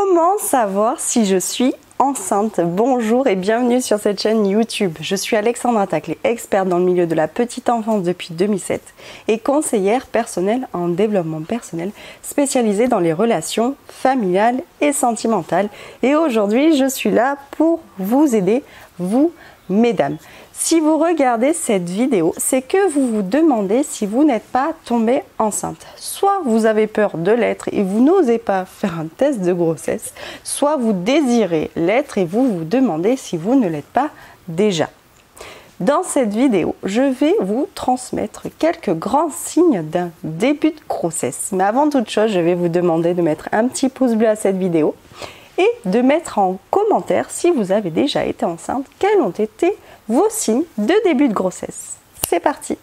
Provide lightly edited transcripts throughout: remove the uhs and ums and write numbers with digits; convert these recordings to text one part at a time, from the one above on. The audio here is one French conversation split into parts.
Comment savoir si je suis enceinte? Bonjour et bienvenue sur cette chaîne YouTube. Je suis Alexandra Taclé, experte dans le milieu de la petite enfance depuis 2007 et conseillère personnelle en développement personnel spécialisée dans les relations familiales et sentimentales. Et aujourd'hui, je suis là pour vous aider, vous, mesdames. Si vous regardez cette vidéo, c'est que vous vous demandez si vous n'êtes pas tombée enceinte. Soit vous avez peur de l'être et vous n'osez pas faire un test de grossesse, soit vous désirez l'être et vous vous demandez si vous ne l'êtes pas déjà. Dans cette vidéo, je vais vous transmettre quelques grands signes d'un début de grossesse. Mais avant toute chose, je vais vous demander de mettre un petit pouce bleu à cette vidéo et de mettre en commentaire si vous avez déjà été enceinte, quels ont été vos signes de début de grossesse. C'est parti!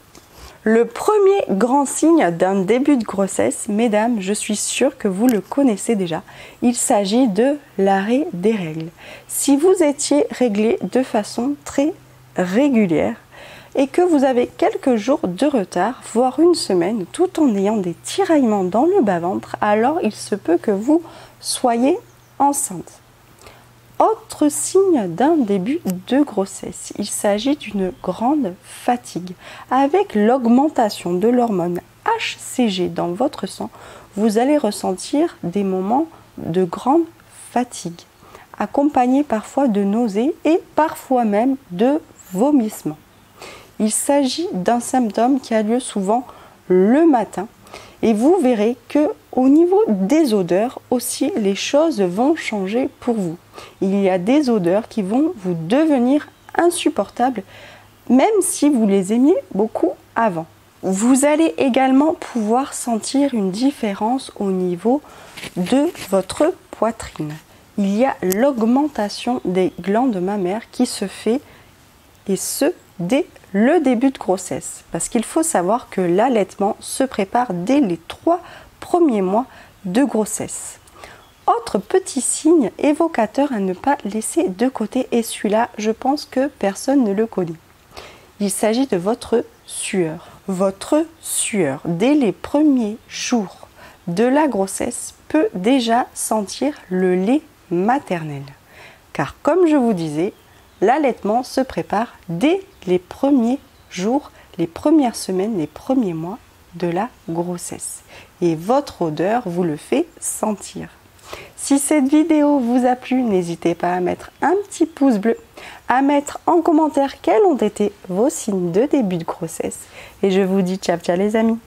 Le premier grand signe d'un début de grossesse, mesdames, je suis sûre que vous le connaissez déjà. Il s'agit de l'arrêt des règles. Si vous étiez réglée de façon très régulière et que vous avez quelques jours de retard, voire une semaine, tout en ayant des tiraillements dans le bas-ventre, alors il se peut que vous soyez enceinte. Autre signe d'un début de grossesse, il s'agit d'une grande fatigue. Avec l'augmentation de l'hormone HCG dans votre sang, vous allez ressentir des moments de grande fatigue, accompagnés parfois de nausées et parfois même de vomissements. Il s'agit d'un symptôme qui a lieu souvent le matin. Et vous verrez que au niveau des odeurs aussi, les choses vont changer pour vous. Il y a des odeurs qui vont vous devenir insupportables, même si vous les aimiez beaucoup avant. Vous allez également pouvoir sentir une différence au niveau de votre poitrine. Il y a l'augmentation des glandes mammaires qui se fait, et ce, dès le début de grossesse, parce qu'il faut savoir que l'allaitement se prépare dès les 3 premiers mois de grossesse. Autre petit signe évocateur à ne pas laisser de côté, et celui-là, je pense que personne ne le connaît. Il s'agit de votre sueur. Votre sueur, dès les premiers jours de la grossesse, peut déjà sentir le lait maternel. Car comme je vous disais, l'allaitement se prépare dès les premiers jours, les premières semaines, les premiers mois de la grossesse. Et votre odeur vous le fait sentir. Si cette vidéo vous a plu, n'hésitez pas à mettre un petit pouce bleu, à mettre en commentaire quels ont été vos signes de début de grossesse. Et je vous dis ciao ciao les amis!